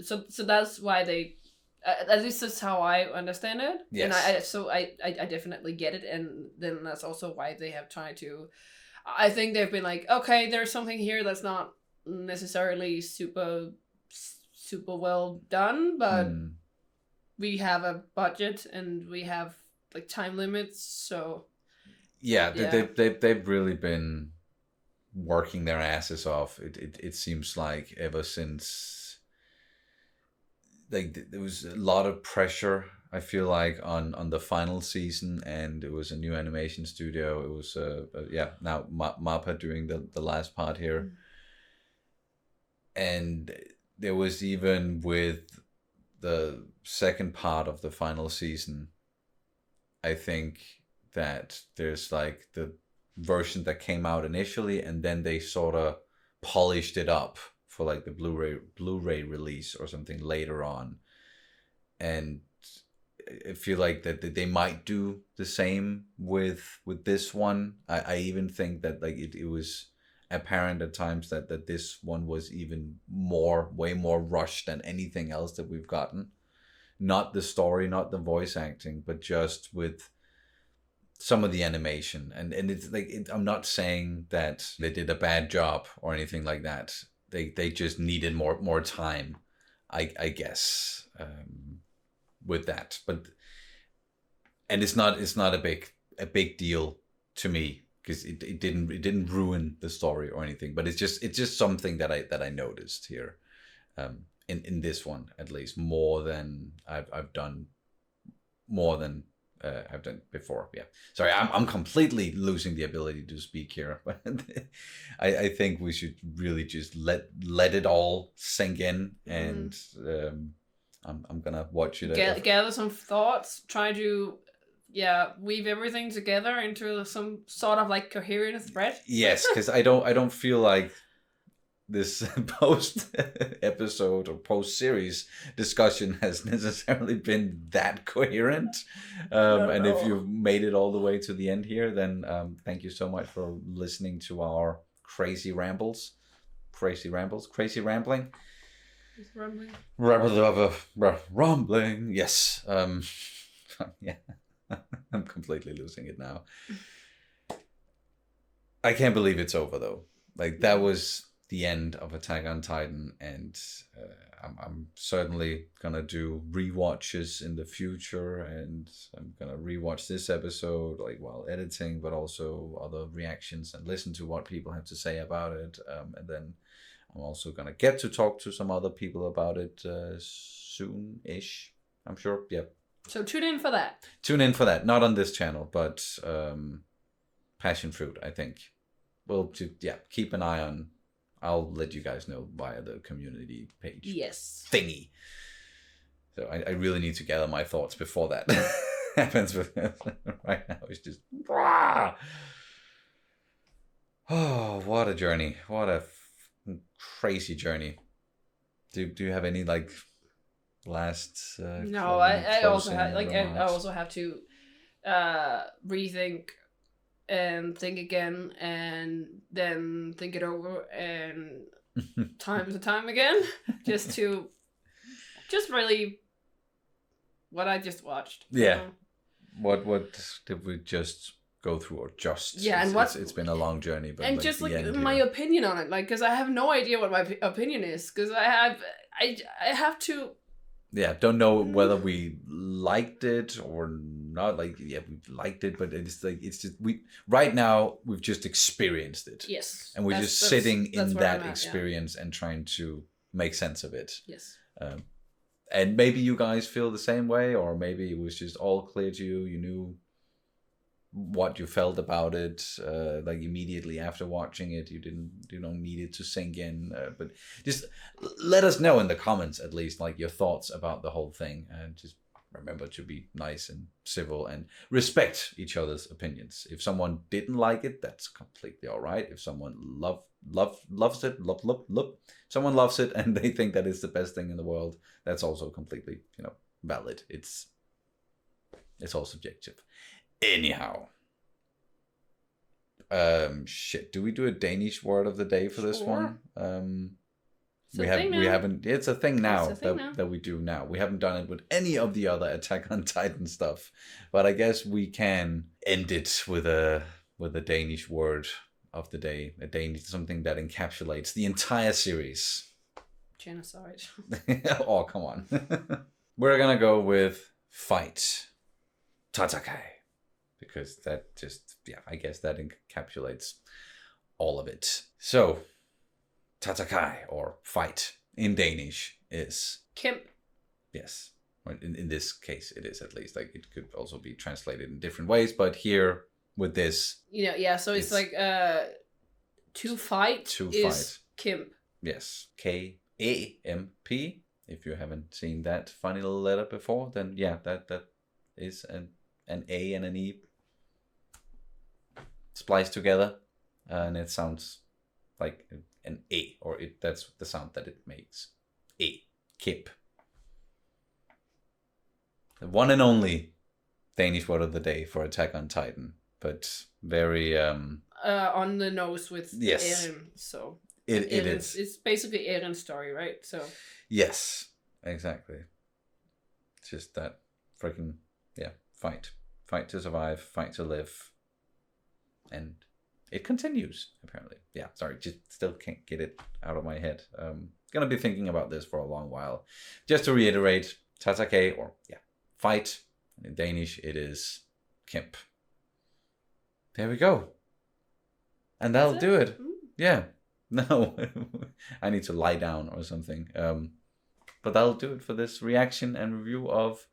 So that's why they. At least that's how I understand it. Yes. And I definitely get it, and then that's also why they have tried to. I think they've been like, okay, there's something here that's not necessarily super well done, but we have a budget and we have like time limits, so. Yeah. They've really been working their asses off. It seems like ever since. Like there was a lot of pressure, I feel like, on the final season, and it was a new animation studio. It was now Mappa doing the last part here, and there was even with the second part of the final season, I think that there's like the version that came out initially, and then they sort of polished it up for like the Blu-ray release or something later on. And I feel like that they might do the same with this one. I even think that like it was apparent at times that this one was even way more rushed than anything else that we've gotten. Not the story, not the voice acting, but just with some of the animation. And it's like, I'm not saying that they did a bad job or anything like that. They just needed more time, I guess, with that. But and it's not a big deal to me, because it didn't ruin the story or anything. But it's just something that I noticed here, in this one at least, more than I've done before. Yeah, sorry, I'm completely losing the ability to speak here, but I think we should really just let it all sink in, and I'm gonna watch it. Gather some thoughts, try to weave everything together into some sort of like coherent thread. Yes, because I don't feel like this post episode or post series discussion has necessarily been that coherent. And if you've made it all the way to the end here, then thank you so much for listening to our crazy rambling. Rumbling. Yes. Yeah. I'm completely losing it now. I can't believe it's over though. Like that was the end of Attack on Titan, and I'm certainly gonna do rewatches in the future, and I'm gonna rewatch this episode like while editing, but also other reactions and listen to what people have to say about it, and then I'm also gonna get to talk to some other people about it soon-ish, I'm sure. Yeah. So tune in for that. Not on this channel, but Passion Fruit, I think. Well, keep an eye on. I'll let you guys know via the community page. Yes. Thingy. So I really need to gather my thoughts before that happens. Right now it's just. Oh, what a journey! What a crazy journey. Do you have any like last? No, I also have to rethink and think again, and then think it over and time to time again, just really what I just watched. Yeah. What did we just go through, or just? Yeah, and it's been a long journey, but and like just like my here. opinion on it, like because I have no idea what my opinion is, because I have to. Yeah, don't know whether we liked it or not. Like, yeah, we liked it, but it's just right now we've just experienced it. Yes, and we're just sitting in that experience and trying to make sense of it. Yes. And maybe you guys feel the same way, or maybe it was just all clear to you. You knew what you felt about it, like immediately after watching it. You don't need it to sink in, but just let us know in the comments, at least, like your thoughts about the whole thing, and just remember to be nice and civil and respect each other's opinions. If someone didn't like it, that's completely all right. If someone loves it, someone loves it and they think that it's the best thing in the world, that's also completely, valid. It's all subjective. Anyhow, Shit. Do we do a Danish word of the day for this one? We haven't. It's a thing now that we do now. We haven't done it with any of the other Attack on Titan stuff, but I guess we can end it with a Danish word of the day. Something that encapsulates the entire series. Genocide. Oh, come on. We're gonna go with fight. Tatakai. Because that just, I guess that encapsulates all of it. So, Tatakai, or fight, in Danish is... Kæmp. Yes. In this case, it is at least. Like, it could also be translated in different ways, but here, with this... So it's like, to fight is Kæmp. Yes. K-A-M-P. If you haven't seen that funny little letter before, then that is an A and an E spliced together, and it sounds like an A, or that's the sound that it makes. A. Kip. The one and only Danish word of the day for Attack on Titan, but very on the nose with Eren, so it is. It's basically Eren's story, right? So yes, exactly. It's just that freaking fight to survive, fight to live, and it continues apparently. Just still can't get it out of my head. Gonna be thinking about this for a long while. Just to reiterate, Tatake, or fight, in Danish it is Kæmp. There we go, and that'll do it. No, I need to lie down or something. But that'll do it for this reaction and review of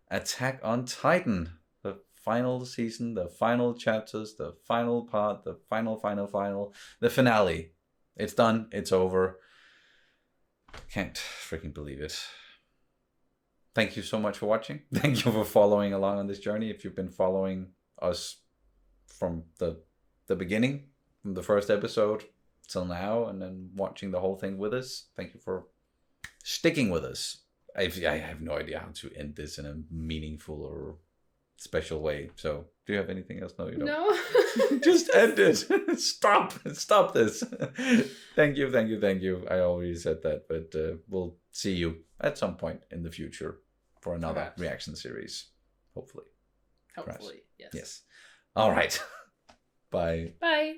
Attack on Titan. The final season, the final chapters, the final part, the final, the finale. It's done. It's over. Can't freaking believe it. Thank you so much for watching. Thank you for following along on this journey. If you've been following us from the beginning, from the first episode till now, and then watching the whole thing with us, thank you for sticking with us. I have no idea how to end this in a meaningful or special way. So, do you have anything else? No, you don't. No. Just end it. Stop this. Thank you. I already said that, but we'll see you at some point in the future for another reaction series. Hopefully. Yes. Yes. All right. Bye. Bye.